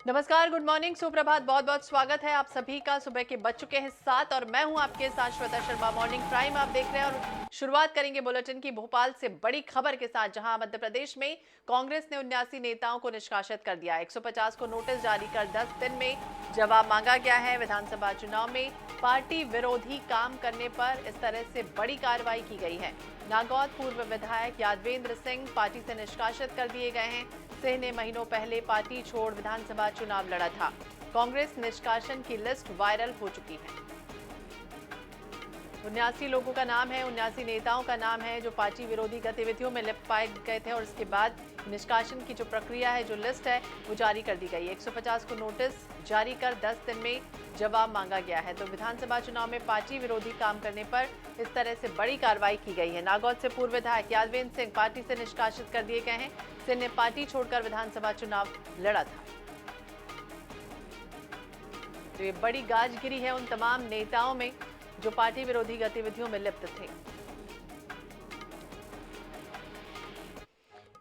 नमस्कार, good morning, सुप्रभात। बहुत बहुत स्वागत है आप सभी का। सुबह के बज चुके हैं 7 और मैं हूं आपके साथ श्वेता शर्मा। मॉर्निंग प्राइम आप देख रहे हैं और शुरुआत करेंगे बुलेटिन की भोपाल से बड़ी खबर के साथ, जहां मध्य प्रदेश में कांग्रेस ने 79 नेताओं को निष्कासित कर दिया। 150 को नोटिस जारी कर 10 दिन में जवाब मांगा गया है। विधानसभा चुनाव में पार्टी विरोधी काम करने पर इस तरह से बड़ी कार्रवाई की गई है। नागौद पूर्व विधायक यादवेंद्र सिंह पार्टी से निष्कासित कर दिए गए हैं। सिंह ने महीनों पहले पार्टी छोड़ विधानसभा चुनाव लड़ा था। कांग्रेस निष्कासन की लिस्ट वायरल हो चुकी है। 79 लोगों का नाम है, 79 नेताओं का नाम है जो पार्टी विरोधी गतिविधियों में लिप्त पाए गए थे और इसके बाद निष्कासन की जो प्रक्रिया है, जो लिस्ट है, वो जारी कर दी गई है। 150 को नोटिस जारी कर 10 दिन में जवाब मांगा गया है। तो विधानसभा चुनाव में पार्टी विरोधी काम करने पर इस तरह से बड़ी कार्रवाई की गई है। नागौद से पूर्व विधायक यादवेंद्र सिंह पार्टी से निष्कासित कर दिए गए हैं। सिंह ने पार्टी छोड़कर विधानसभा चुनाव लड़ा था। तो ये बड़ी गाजगिरी है उन तमाम नेताओं में जो पार्टी विरोधी गतिविधियों में लिप्त थे।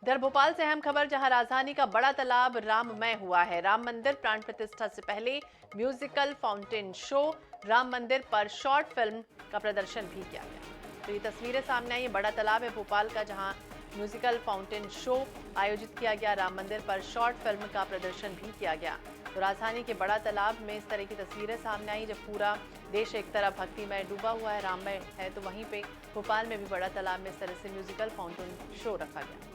इधर भोपाल से अहम खबर, जहां राजधानी का बड़ा तालाब राममय हुआ है। राम मंदिर प्राण प्रतिष्ठा से पहले म्यूजिकल फाउंटेन शो, राम मंदिर पर शॉर्ट फिल्म का प्रदर्शन भी किया गया। तो ये तस्वीरें सामने आई। ये बड़ा तालाब है भोपाल का, जहां म्यूजिकल फाउंटेन शो आयोजित किया गया। राम मंदिर पर शॉर्ट फिल्म का प्रदर्शन भी किया गया। तो राजधानी के बड़ा तालाब में इस तरह की तस्वीरें सामने आई, जब पूरा देश एक तरफ भक्तिमय डूबा हुआ है, राममय है, तो वहीं पे भोपाल में भी बड़ा तालाब में इस तरह से म्यूजिकल फाउंटेन शो रखा गया।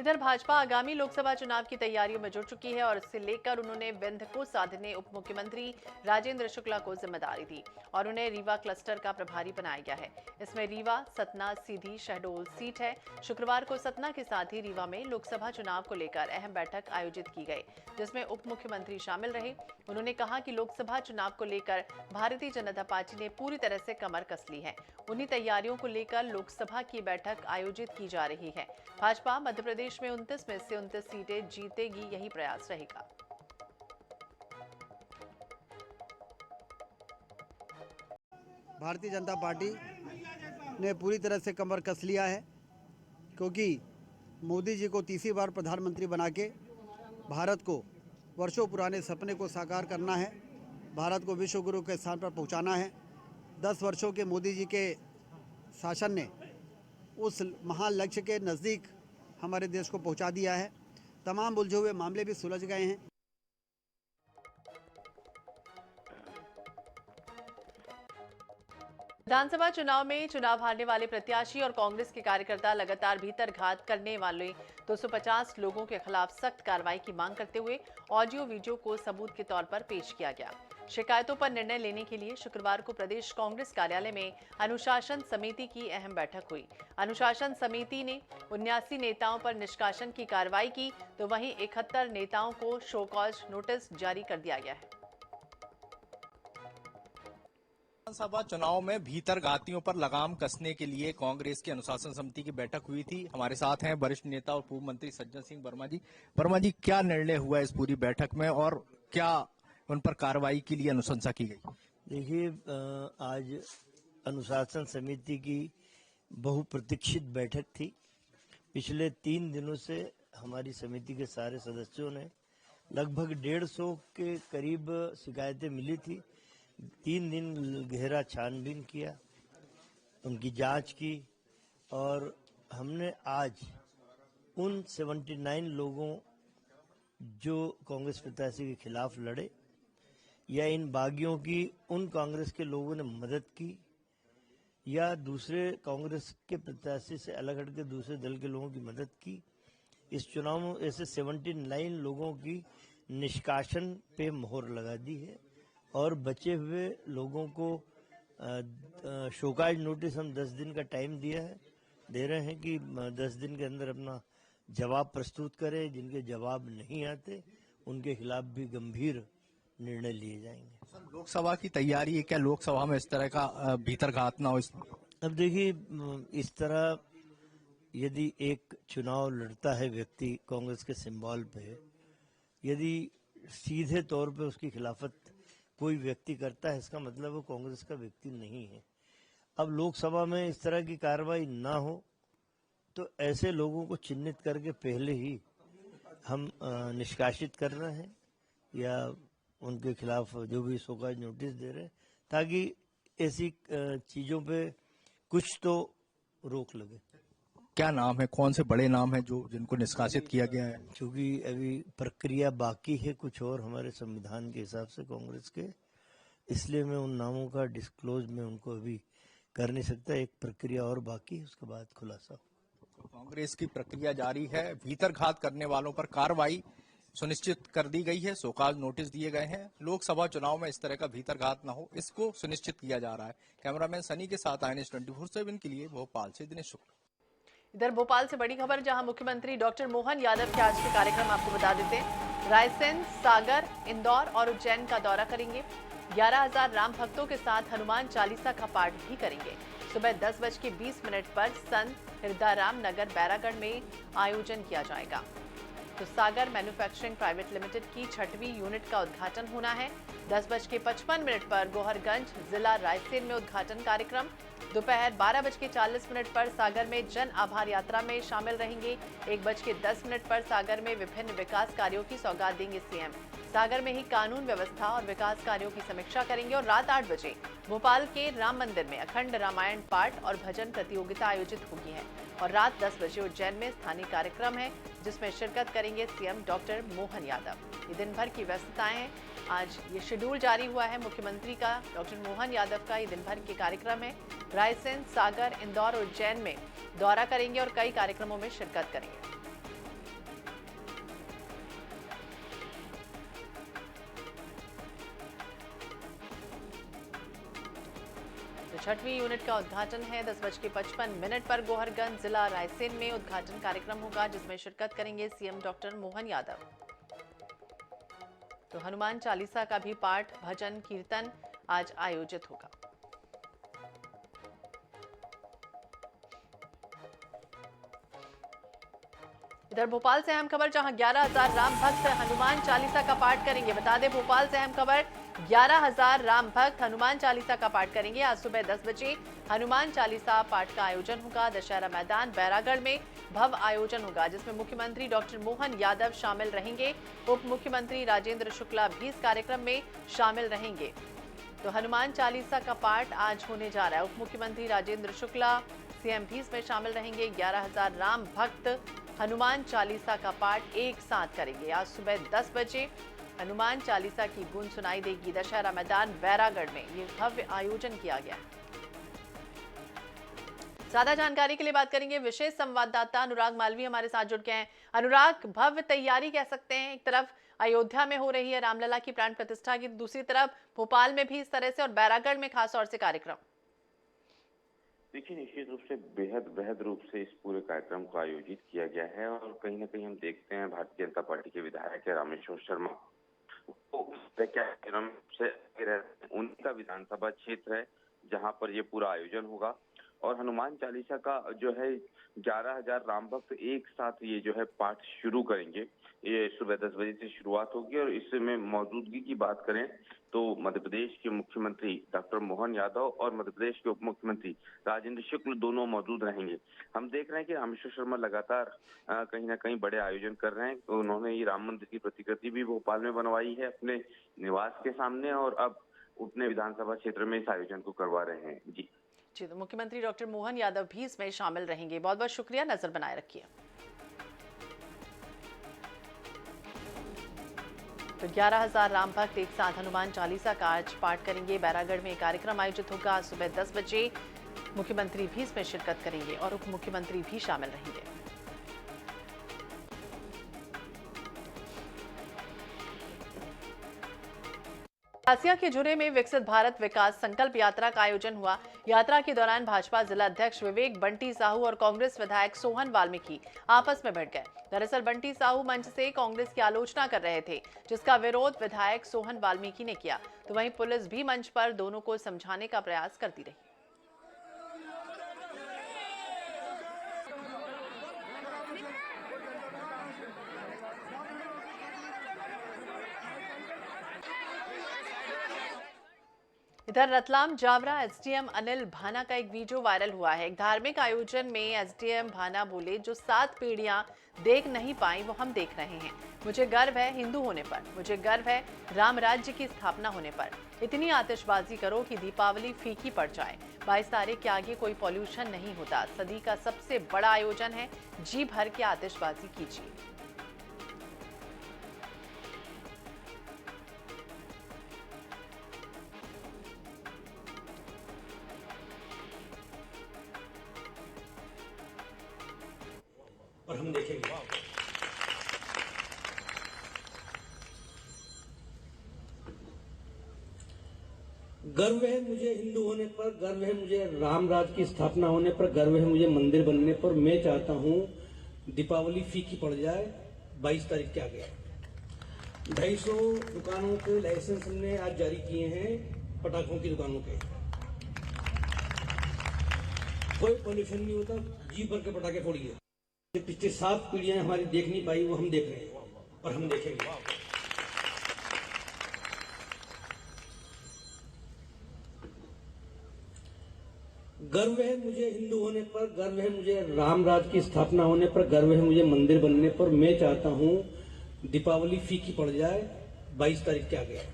इधर भाजपा आगामी लोकसभा चुनाव की तैयारियों में जुट चुकी है और इससे लेकर उन्होंने विंध्य को साधने उप मुख्यमंत्री राजेंद्र शुक्ला को जिम्मेदारी दी और उन्हें रीवा क्लस्टर का प्रभारी बनाया गया है। इसमें रीवा, सतना, सीधी, शहडोल सीट है। शुक्रवार को सतना के साथ ही रीवा में लोकसभा चुनाव को लेकर अहम बैठक आयोजित की गई, जिसमें उप मुख्यमंत्री शामिल रहे। उन्होंने कहा कि लोकसभा चुनाव को लेकर भारतीय जनता पार्टी ने पूरी तरह से कमर कस ली है। उन्हीं तैयारियों को लेकर लोकसभा की बैठक आयोजित की जा रही है। भाजपा मध्य प्रदेश में 29 में से 29 सीटें जीतेगी, यही प्रयास रहेगा। भारतीय जनता पार्टी ने पूरी तरह से कमर कस लिया है, क्योंकि मोदी जी को तीसरी बार प्रधानमंत्री बना के भारत को वर्षों पुराने सपने को साकार करना है, भारत को विश्व गुरु के स्थान पर पहुंचाना है। 10 वर्षों के मोदी जी के शासन ने उस महान लक्ष्य के नज़दीक हमारे देश को पहुंचा दिया है। तमाम उलझे हुए मामले भी सुलझ गए हैं। विधानसभा चुनाव में चुनाव हारने वाले प्रत्याशी और कांग्रेस के कार्यकर्ता लगातार भीतरघात करने वाले 250 लोगों के खिलाफ सख्त कार्रवाई की मांग करते हुए ऑडियो वीडियो को सबूत के तौर पर पेश किया गया। शिकायतों पर निर्णय लेने के लिए शुक्रवार को प्रदेश कांग्रेस कार्यालय में अनुशासन समिति की अहम बैठक हुई। अनुशासन समिति ने 79 नेताओं पर निष्कासन की कार्रवाई की, तो वहीं 71 नेताओं को शो कॉज नोटिस जारी कर दिया गया है। विधानसभा चुनाव में भीतरघातियों पर लगाम कसने के लिए कांग्रेस की अनुशासन समिति की बैठक हुई थी। हमारे साथ हैं वरिष्ठ नेता और पूर्व मंत्री सज्जन सिंह वर्मा जी। वर्मा जी, क्या निर्णय हुआ इस पूरी बैठक में और क्या उन पर कार्रवाई के लिए अनुशंसा की गई? देखिए, आज अनुशासन समिति की बहुप्रतीक्षित बैठक थी। पिछले 3 दिनों से हमारी समिति के सारे सदस्यों ने लगभग 150 के करीब शिकायतें मिली थी। 3 दिन गहरा छानबीन किया, उनकी जांच की और हमने आज उन 79 लोगों जो कांग्रेस प्रत्याशी के खिलाफ लड़े या इन बागियों की उन कांग्रेस के लोगों ने मदद की या दूसरे कांग्रेस के प्रत्याशी से अलग हटकर दूसरे दल के लोगों की मदद की, इस चुनाव में ऐसे 79 लोगों की निष्कासन पे मोहर लगा दी है और बचे हुए लोगों को शोकाज नोटिस हम 10 दिन का टाइम दे रहे हैं कि 10 दिन के अंदर अपना जवाब प्रस्तुत करें। जिनके जवाब नहीं आते उनके खिलाफ भी गंभीर निर्णय लिए जाएंगे। लोकसभा की तैयारी है, क्या लोकसभा में इस तरह का भीतरघात ना हो? अब देखिए, इस तरह यदि एक चुनाव लड़ता है व्यक्ति कांग्रेस के सिंबल पे, यदि सीधे तौर पे उसकी खिलाफत कोई व्यक्ति करता है, इसका मतलब वो कांग्रेस का व्यक्ति नहीं है। अब लोकसभा में इस तरह की कार्रवाई ना हो तो ऐसे लोगों को चिन्हित करके पहले ही हम निष्कासित कर रहे हैं या उनके खिलाफ जो भी शोकाज नोटिस दे रहे हैं, ताकि ऐसी चीजों पे कुछ तो रोक लगे। क्या नाम है, कौन से बड़े नाम है जो जिनको निष्कासित किया गया है? क्योंकि अभी प्रक्रिया बाकी है कुछ और हमारे संविधान के हिसाब से कांग्रेस के, इसलिए मैं उन नामों का डिस्क्लोज में उनको अभी कर नहीं सकता। एक प्रक्रिया और बाकी है, उसके बाद खुलासा। कांग्रेस की प्रक्रिया जारी है, भीतरघात करने वालों पर कार्रवाई सुनिश्चित कर दी गई है, शोकाज नोटिस दिए गए हैं। लोकसभा चुनाव में इस तरह का भीतरघात न हो, इसको सुनिश्चित किया जा रहा है। कैमरामैन सनी के साथ INS 24/7 के लिए भोपाल से दिनेश शुक्ला। इधर भोपाल से बड़ी खबर, जहां मुख्यमंत्री डॉक्टर मोहन यादव के आज के कार्यक्रम आपको बता देते हैं। रायसेन, सागर, इंदौर और उज्जैन का दौरा करेंगे। 11,000 राम भक्तों के साथ हनुमान चालीसा का पाठ भी करेंगे। सुबह 10:20 पर संत हृदयराम नगर बैरागढ़ में आयोजन किया जाएगा। तो सागर मैन्युफैक्चरिंग प्राइवेट लिमिटेड की 6वीं यूनिट का उद्घाटन होना है। 10:55 पर गोहरगंज जिला रायसेन में उद्घाटन कार्यक्रम। दोपहर 12:40 पर सागर में जन आभार यात्रा में शामिल रहेंगे। 1:10 पर सागर में विभिन्न विकास कार्यों की सौगात देंगे सीएम। सागर में ही कानून व्यवस्था और विकास कार्यों की समीक्षा करेंगे और रात 8 बजे भोपाल के राम मंदिर में अखंड रामायण पाठ और भजन प्रतियोगिता आयोजित होगी है। और रात 10 बजे उज्जैन में स्थानीय कार्यक्रम है, जिसमें शिरकत करेंगे सीएम डॉक्टर मोहन यादव। ये दिन भर की व्यस्तताएं हैं। आज ये शेड्यूल जारी हुआ है मुख्यमंत्री का, डॉक्टर मोहन यादव का ये दिन भर के कार्यक्रम है। रायसेन, सागर, इंदौर और उज्जैन में दौरा करेंगे और कई कार्यक्रमों में शिरकत करेंगे। तो 6वीं यूनिट का उद्घाटन है। 10:55 पर गोहरगंज जिला रायसेन में उद्घाटन कार्यक्रम होगा, जिसमें शिरकत करेंगे सीएम डॉक्टर मोहन यादव। तो हनुमान चालीसा का भी पाठ, भजन, कीर्तन आज आयोजित होगा। इधर भोपाल से अहम खबर, जहां 11,000 राम भक्त हनुमान चालीसा का पाठ करेंगे। बता दें, भोपाल से अहम खबर, 11,000 राम भक्त हनुमान चालीसा का पाठ करेंगे। आज सुबह 10 बजे हनुमान चालीसा पाठ का आयोजन होगा। दशहरा मैदान बैरागढ़ में भव्य आयोजन होगा, जिसमें मुख्यमंत्री डॉक्टर मोहन यादव शामिल रहेंगे। उप मुख्यमंत्री राजेंद्र शुक्ला भी इस कार्यक्रम में शामिल रहेंगे। तो हनुमान चालीसा का पाठ आज होने जा रहा है। उप मुख्यमंत्री राजेंद्र शुक्ला, सीएम भी इसमें शामिल रहेंगे। 11,000 राम भक्त हनुमान चालीसा का पाठ एक साथ करेंगे। आज सुबह 10 बजे हनुमान चालीसा की गूंज सुनाई देगी। दशहरा मैदान बैरागढ़ में ये भव्य आयोजन किया गया है। ज्यादा जानकारी के लिए बात करेंगे, विशेष संवाददाता अनुराग मालवी हमारे साथ जुड़ गए हैं। अनुराग, भव्य तैयारी कह सकते हैं, एक तरफ अयोध्या में हो रही है रामलला की प्राण प्रतिष्ठा की, दूसरी तरफ भोपाल में भी इस तरह से और बैरागढ़ में खास तौर से कार्यक्रम। देखिए, निश्चित रूप से बेहद रूप से इस पूरे कार्यक्रम को आयोजित किया गया है और कहीं ना कहीं हम देखते हैं भारतीय जनता पार्टी के विधायक रामेश्वर शर्मा कार्यक्रम से उनका विधानसभा क्षेत्र है जहां पर ये पूरा आयोजन होगा। और हनुमान चालीसा का जो है 11,000 राम भक्त एक साथ ये जो है पाठ शुरू करेंगे। ये सुबह 10 बजे से शुरुआत होगी और इसमें मौजूदगी की बात करें तो मध्य प्रदेश के मुख्यमंत्री डॉक्टर मोहन यादव और मध्य प्रदेश के उप मुख्यमंत्री राजेंद्र शुक्ल दोनों मौजूद रहेंगे। हम देख रहे हैं कि रामेश्वर शर्मा लगातार कहीं ना कहीं बड़े आयोजन कर रहे हैं। उन्होंने ये राम मंदिर की प्रतिकृति भी भोपाल में बनवाई है अपने निवास के सामने और अब अपने विधानसभा क्षेत्र में इस आयोजन को करवा रहे हैं। जी, तो मुख्यमंत्री डॉक्टर मोहन यादव भी इसमें शामिल रहेंगे। बहुत बहुत शुक्रिया, नजर बनाए रखिए। तो 11,000 राम भक्त एक साथ हनुमान चालीसा का आज पाठ करेंगे। बैरागढ़ में कार्यक्रम आयोजित होगा। सुबह 10 बजे मुख्यमंत्री भी इसमें शिरकत करेंगे और उप मुख्यमंत्री भी शामिल रहेंगे। कासिया के जुरे में विकसित भारत विकास संकल्प यात्रा का आयोजन हुआ। यात्रा के दौरान भाजपा जिला अध्यक्ष विवेक बंटी साहू और कांग्रेस विधायक सोहन वाल्मीकि आपस में भिड़ गए। दरअसल बंटी साहू मंच से कांग्रेस की आलोचना कर रहे थे, जिसका विरोध विधायक सोहन वाल्मीकि ने किया। तो वहीं पुलिस भी मंच पर दोनों को समझाने का प्रयास करती रही। इधर रतलाम जावरा एसडीएम अनिल भाना का एक वीडियो वायरल हुआ है। एक धार्मिक आयोजन में एसडीएम भाना बोले, जो 7 पीढ़ियां देख नहीं पाई वो हम देख रहे हैं। मुझे गर्व है हिंदू होने पर, मुझे गर्व है राम राज्य की स्थापना होने पर। इतनी आतिशबाजी करो कि दीपावली फीकी पड़ जाए। 22 तारीख के आगे कोई पॉल्यूशन नहीं होता। सदी का सबसे बड़ा आयोजन है, जी भर के आतिशबाजी कीजिए। और हम देखेंगे। गर्व है मुझे हिंदू होने पर, गर्व है मुझे राम राज की स्थापना होने पर, गर्व है मुझे मंदिर बनने पर। मैं चाहता हूं दीपावली फीकी पड़ जाए 22 तारीख के आगे। 250 दुकानों के लाइसेंस हमने आज जारी किए हैं, पटाखों की दुकानों के। कोई पॉल्यूशन नहीं होता, जी भर के पटाखे फोड़िए। पिछले 7 पीढ़ियां हमारी देख नहीं पाई वो हम देख रहे हैं और हम देखेंगे। गर्व है मुझे हिंदू होने पर, गर्व है मुझे राम राज की स्थापना होने पर, गर्व है मुझे मंदिर बनने पर। मैं चाहता हूं दीपावली फीकी पड़ जाए 22 तारीख के आगे।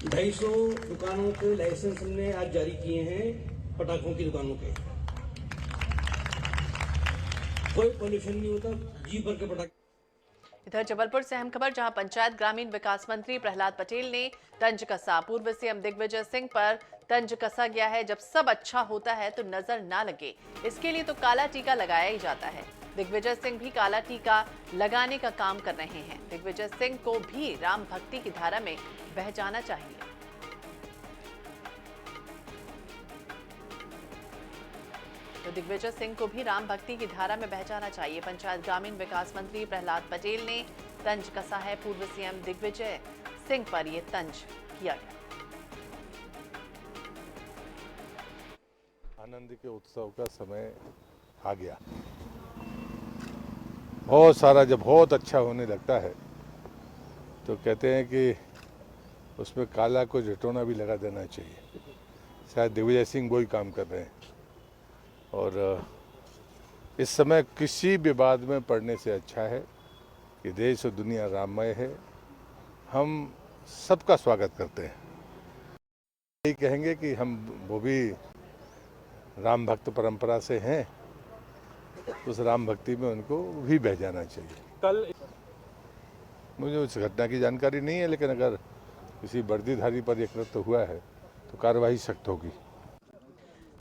250 दुकानों के लाइसेंस हमने आज जारी किए हैं, पटाखों की दुकानों के। कोई पॉल्यूशन नहीं होता, जी भर के पटाखे। इधर जबलपुर से अहम खबर, जहां पंचायत ग्रामीण विकास मंत्री प्रहलाद पटेल ने तंज कसा। पूर्व सीएम दिग्विजय सिंह पर तंज कसा गया है। जब सब अच्छा होता है तो नजर ना लगे, इसके लिए तो काला टीका लगाया ही जाता है। दिग्विजय सिंह भी काला टीका लगाने का काम कर रहे हैं। दिग्विजय सिंह को भी राम भक्ति की धारा में बह जाना चाहिए। तो दिग्विजय सिंह को भी राम भक्ति की धारा में बह जाना चाहिए। पंचायत ग्रामीण विकास मंत्री प्रहलाद पटेल ने तंज कसा है। पूर्व सीएम दिग्विजय सिंह पर यह तंज किया गया। आनंद के उत्सव का समय आ गया। बहुत सारा जब बहुत अच्छा होने लगता है तो कहते हैं कि उसमें काला को झटोना भी लगा देना चाहिए। शायद दिग्विजय सिंह वही काम कर रहे हैं। और इस समय किसी विवाद में पड़ने से अच्छा है कि देश और दुनिया राममय है। हम सबका स्वागत करते हैं। यही कहेंगे कि हम वो भी राम भक्त परंपरा से हैं, उस राम भक्ति में उनको भी बह जाना चाहिए। कल मुझे उस घटना की जानकारी नहीं है, लेकिन अगर किसी वर्दीधारी पर यह कृत्य हुआ है तो कार्रवाई सख्त होगी।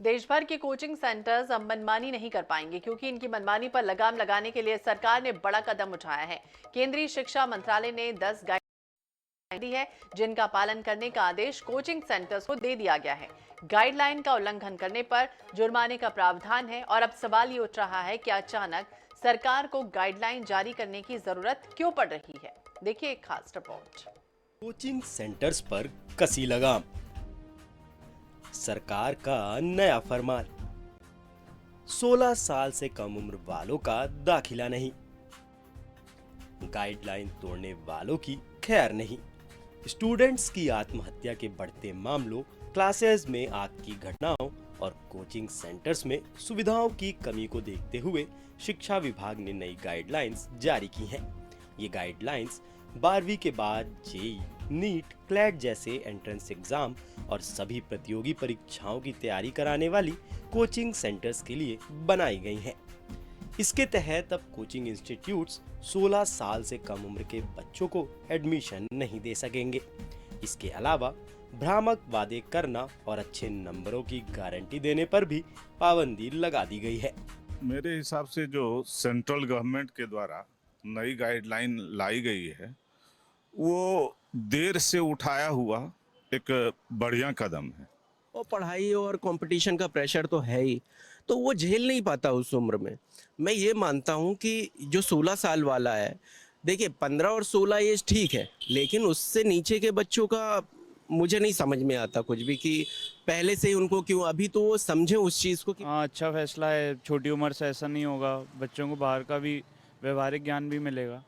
देश भर के कोचिंग सेंटर्स अब मनमानी नहीं कर पाएंगे, क्योंकि इनकी मनमानी पर लगाम लगाने के लिए सरकार ने बड़ा कदम उठाया है। केंद्रीय शिक्षा मंत्रालय ने 10 गाइडलाइन दी है, जिनका पालन करने का आदेश कोचिंग सेंटर्स को दे दिया गया है। गाइडलाइन का उल्लंघन करने पर जुर्माने का प्रावधान है। और अब सवाल ये उठ रहा है कि अचानक सरकार को गाइडलाइन जारी करने की जरूरत क्यों पड़ रही है। देखिए एक खास रिपोर्ट। कोचिंग सेंटर्स पर कसी लगाम, सरकार का नया फरमान। 16 साल से कम उम्र वालों का दाखिला नहीं, गाइडलाइन तोड़ने वालों की खैर नहीं। स्टूडेंट्स की आत्महत्या के बढ़ते मामलों, क्लासेस में आग की घटनाओं और कोचिंग सेंटर्स में सुविधाओं की कमी को देखते हुए शिक्षा विभाग ने नई गाइडलाइंस जारी की हैं। ये गाइडलाइंस 12वीं के बाद जेईई, नीट, क्लैट जैसे एंट्रेंस एग्जाम और सभी प्रतियोगी परीक्षाओं की तैयारी कराने वाली कोचिंग सेंटर्स के लिए बनाई गई हैं। इसके तहत अब कोचिंग इंस्टीट्यूट्स 16 साल से कम उम्र के बच्चों को एडमिशन नहीं दे सकेंगे। इसके अलावा भ्रामक वादे करना और अच्छे नंबरों की गारंटी देने पर भी पाबंदी लगा दी गई है। मेरे हिसाब से जो सेंट्रल गवर्नमेंट के द्वारा नई गाइडलाइन लाई गई है वो देर से उठाया हुआ एक बढ़िया कदम है। और पढ़ाई और कंपटीशन का प्रेशर तो है ही, तो वो झेल नहीं पाता उस उम्र में। मैं ये मानता हूँ कि जो 16 साल वाला है, देखिए 15 और 16 एज ठीक है, लेकिन उससे नीचे के बच्चों का मुझे नहीं समझ में आता कुछ भी कि पहले से ही उनको क्यों, अभी तो वो समझे उस चीज़ को कि हाँ अच्छा फैसला है। छोटी उम्र से ऐसा नहीं होगा, बच्चों को बाहर का भी व्यवहारिक ज्ञान भी मिलेगा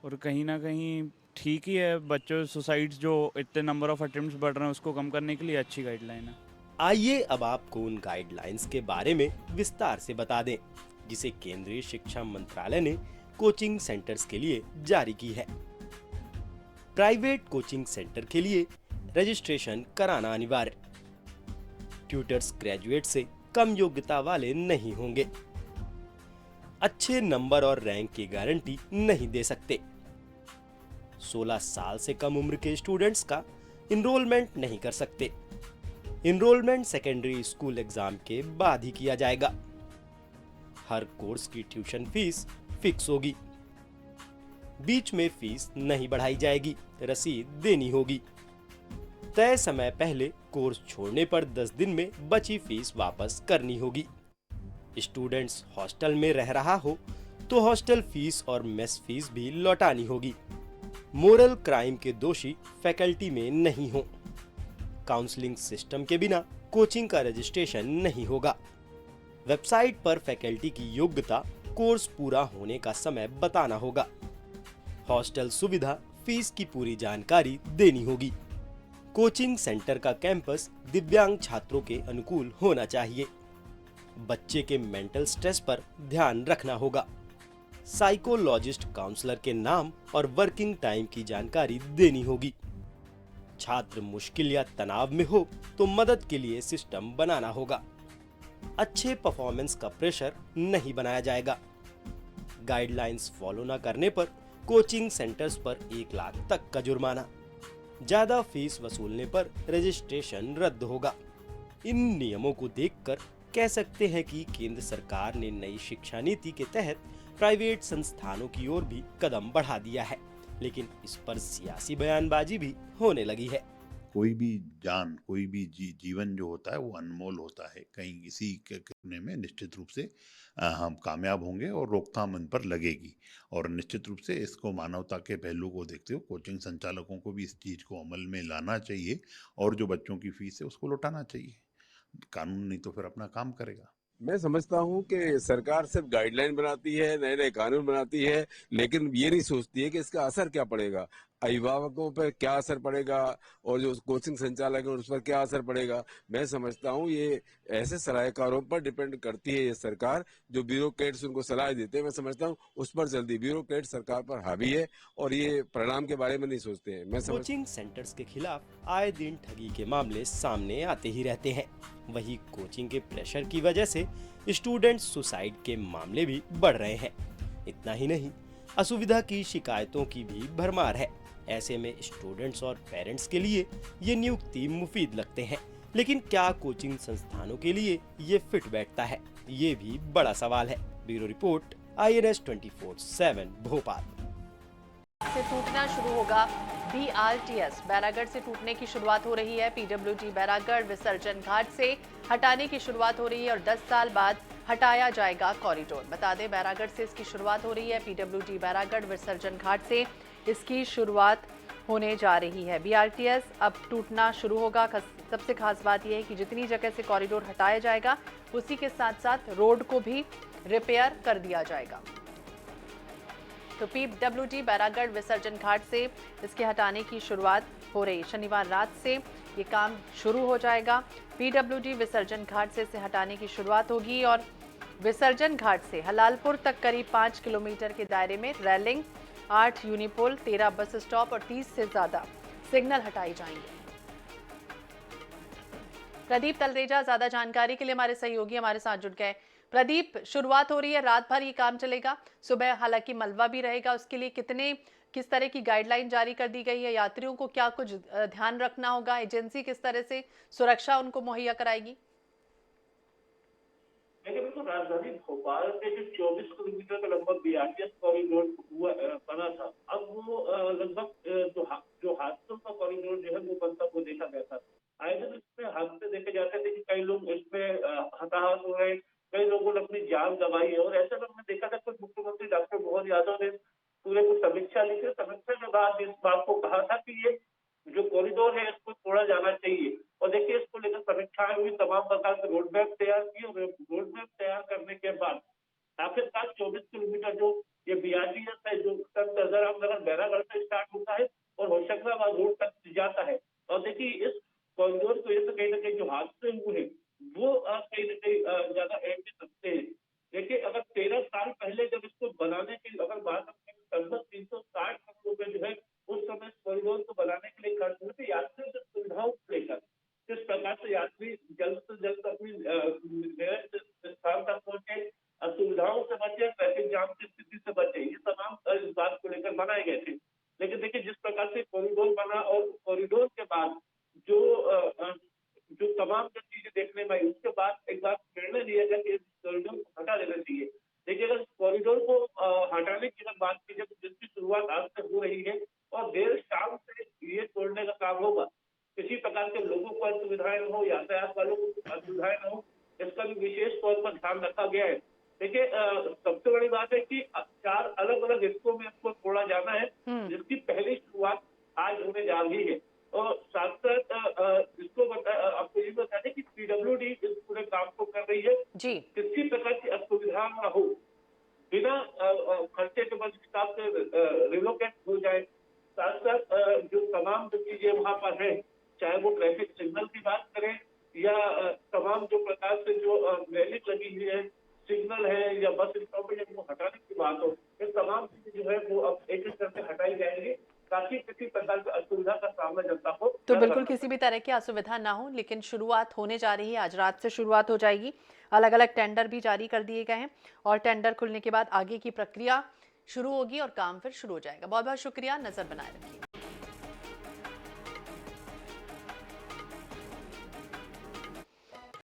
और कहीं ना कहीं ठीक ही है। बच्चों सुसाइड्स जो इतने नंबर ऑफ अटेम्प्ट्स बढ़ रहे हैं उसको कम करने के लिए अच्छी गाइडलाइन है। आइए अब आपको उन गाइडलाइंस के बारे में विस्तार से बता दें जिसे केंद्रीय शिक्षा मंत्रालय ने कोचिंग सेंटर्स के लिए जारी की है। प्राइवेट कोचिंग सेंटर के लिए रजिस्ट्रेशन कराना अनिवार्य। ट्यूटर्स ग्रेजुएट से कम योग्यता वाले नहीं होंगे। अच्छे नंबर और रैंक की गारंटी नहीं दे सकते। 16 साल से कम उम्र के स्टूडेंट्स का इनरोलमेंट नहीं कर सकते। इनरोलमेंट सेकेंडरी स्कूल एग्जाम के बाद ही किया जाएगा। हर कोर्स की ट्यूशन फीस फिक्स होगी। बीच में फीस नहीं बढ़ाई जाएगी, रसीद देनी होगी। तय समय पहले कोर्स छोड़ने पर 10 दिन में बची फीस वापस करनी होगी। स्टूडेंट्स हॉस्टल में रह रहा हो तो हॉस्टल फीस और मेस फीस भी लौटानी होगी। मोरल क्राइम के दोषी फैकल्टी में नहीं हो। काउंसलिंग सिस्टम के बिना कोचिंग का रजिस्ट्रेशन नहीं होगा। वेबसाइट पर फैकल्टी की योग्यता, कोर्स पूरा होने का समय बताना होगा। हॉस्टल सुविधा, फीस की पूरी जानकारी देनी होगी। कोचिंग सेंटर का कैंपस दिव्यांग छात्रों के अनुकूल होना चाहिए। बच्चे के मेंटल स्ट्रेस पर ध्यान रखना होगा। साइकोलॉजिस्ट काउंसलर के नाम और वर्किंग टाइम की जानकारी देनी होगी। छात्र मुश्किल या तनाव में हो तो मदद के लिए सिस्टम बनाना होगा। अच्छे परफॉर्मेंस का प्रेशर नहीं बनाया जाएगा। गाइडलाइंस फॉलो न करने पर कोचिंग सेंटर्स पर 1 लाख तक का जुर्माना। ज्यादा फीस वसूलने पर रजिस्ट्रेशन रद्द होगा। इन नियमों को देखकर कह सकते हैं कि केंद्र सरकार ने नई शिक्षा नीति के तहत प्राइवेट संस्थानों की ओर भी कदम बढ़ा दिया है, लेकिन इस पर सियासी बयानबाजी भी होने लगी है। कोई भी जान, कोई भी जीवन जो होता है वो अनमोल होता है। कहीं इसी करने में निश्चित रूप से हम कामयाब होंगे और रोकथाम इन पर लगेगी। और निश्चित रूप से इसको मानवता के पहलू को देखते हुए कोचिंग संचालकों को भी इस चीज़ को अमल में लाना चाहिए और जो बच्चों की फीस है उसको लौटाना चाहिए। कानून नहीं तो फिर अपना काम करेगा। मैं समझता हूं कि सरकार सिर्फ गाइडलाइन बनाती है, नए नए कानून बनाती है, लेकिन ये नहीं सोचती है कि इसका असर क्या पड़ेगा, अभिभावकों पर क्या असर पड़ेगा और जो कोचिंग संचालक है उस पर क्या असर पड़ेगा। मैं समझता हूं ये ऐसे सलाहकारों पर डिपेंड करती है ये सरकार, जो ब्यूरोक्रेट्स उनको सलाह देते हैं। मैं समझता हूं उस पर जल्दी ब्यूरोक्रेट सरकार पर हावी है और ये परिणाम के बारे में नहीं सोचते हैं। कोचिंग सेंटर्स के खिलाफ आए दिन ठगी के मामले सामने आते ही रहते हैं। वही कोचिंग के प्रेशर की वजह से स्टूडेंट सुसाइड के मामले भी बढ़ रहे हैं। इतना ही नहीं, असुविधा की शिकायतों की भी भरमार है। ऐसे में स्टूडेंट्स और पेरेंट्स के लिए ये नियुक्ति मुफीद लगते हैं, लेकिन क्या कोचिंग संस्थानों के लिए ये फिट बैठता है, ये भी बड़ा सवाल है। Bureau report, INS 24/7 Bhopal. से टूटना शुरू होगा BRTS। बैरागढ़ से टूटने की शुरुआत हो रही है। PWD बैरागढ़ विसर्जन घाट से हटाने की शुरुआत हो रही है और 10 साल बाद हटाया जाएगा कॉरिडोर। बता दें, बैरागढ़ से इसकी शुरुआत हो रही है। PWD बैरागढ़ विसर्जन घाट से इसकी शुरुआत होने जा रही है। BRTS अब टूटना शुरू होगा। सबसे खास बात यह है कि जितनी जगह से कॉरिडोर हटाया जाएगा उसी के साथ साथ रोड को भी रिपेयर कर दिया जाएगा। तो PWD बैरागढ़ विसर्जन घाट से इसके हटाने की शुरुआत हो रही। शनिवार रात से ये काम शुरू हो जाएगा। PWD विसर्जन घाट से इसे हटाने की शुरुआत होगी और विसर्जन घाट से हलालपुर तक करीब 5 किलोमीटर के दायरे में रेलिंग, 8 यूनिपोल, 13 बस स्टॉप और 30 से ज्यादा सिग्नल हटाए जाएंगे। प्रदीप तलरेजा ज्यादा जानकारी के लिए हमारे सहयोगी हमारे साथ जुड़ गए। प्रदीप, शुरुआत हो रही है, रात भर ये काम चलेगा, सुबह हालांकि मलबा भी रहेगा, उसके लिए किस तरह की गाइडलाइन जारी कर दी गई है? यात्रियों को क्या कुछ ध्यान रखना होगा? एजेंसी किस तरह से सुरक्षा उनको मुहैया कराएगी? देखिए, बिल्कुल राजधानी भोपाल के जो 24 किलोमीटर का लगभग BRTS कॉरिडोर बना था, अब वो लगभग जो हादसों का कॉरिडोर जो है वो बनता वो देखा गया था। आए दिन इसमें हादसे देखे जाते थे कि कई लोग इसमें हताहत हो गए, कई लोगों ने अपनी जान गंवाई है और ऐसे में हमने देखा था कि मुख्यमंत्री डॉक्टर मोहन यादव ने पूरे को समीक्षा ली थी। समीक्षा के बाद इस बात को कहा था कि ये जो कॉरिडोर है इसको तोड़ा जाना चाहिए और देखिए इसको लेकर समीक्षाएं हुई, तमाम प्रकार के रोड मैप तैयार किए और रोड मैप तैयार करने के बाद आखिरकार 24 किलोमीटर जो ये BRTS है जो सदर रामनगर बैरागढ़ से स्टार्ट होता है और होशंगाबाद रोड तक जाता है। और देखिए इस कॉरिडोर की वजह से कहीं ना कहीं जो हादसे हुए हैं वो कहीं ना कहीं ज्यादा एड कर सकते हैं। देखिए अगर 13 साल पहले जब इसको बनाने की अगर बात लगभग 360 करोड़ रुपए जो है उस समय इस कॉरिडोर को बनाने के लिए खर्च हुए थे यात्रियों की सुविधाओं को लेकर, किस प्रकार से यात्री जल्द से जल्द अपनी स्थान तक पहुंचे, सुविधाओं से बचे, ट्रैफिक जाम की स्थिति से बचे, ये तमाम इस बात को लेकर बनाए गए थे। लेकिन देखिए जिस प्रकार से कॉरिडोर बना और कॉरिडोर के बाद जो तमाम जो चीजें देखने में आई उसके बाद एक बार निर्णय लिया गया कि इस कॉरिडोर को हटा देना चाहिए। देखिए अगर कॉरिडोर को हटाने की अगर बात की जाए तो जिसकी शुरुआत आज से हो रही है और देर शाम से ये तोड़ने का काम होगा, किसी प्रकार के लोगों को असुविधाएं न हो, यातायात वालों को असुविधाएं न हो, इसका भी विशेष तौर पर ध्यान रखा गया है। देखिए सबसे बड़ी बात है कि 4 अलग अलग हिस्सों में इसको तोड़ा जाना है, जिसकी पहली शुरुआत आज होने जा रही है। और साथ साथ इसको आपको ये बता दें कि PWD इस पूरे काम को कर रही है जी, किसी प्रकार की असुविधा न हो, बिना खर्चे के बस हिसाब से रिलोकेट हो जाए। साथ साथ जो तमाम जो चीजें वहाँ पर है, चाहे वो ट्रैफिक सिग्नल की बात करें या तमाम जो प्रकार से जो रेलिंग लगी हुई है, सिग्नल है या बस स्टॉपेज को हटाने की बात हो, ये तमाम चीजें जो है वो अब एक एक करके हटाई जाएंगी ताकि किसी प्रकार की असुविधा का सामना जनता को तो बिल्कुल किसी भी तरह की असुविधा ना हो, लेकिन शुरुआत होने जा रही है, आज रात से शुरुआत हो जाएगी। अलग अलग टेंडर भी जारी कर दिए गए हैं और टेंडर खुलने के बाद आगे की प्रक्रिया शुरू होगी और काम फिर शुरू हो जाएगा। बहुत बहुत शुक्रिया, नजर बनाए रखिए।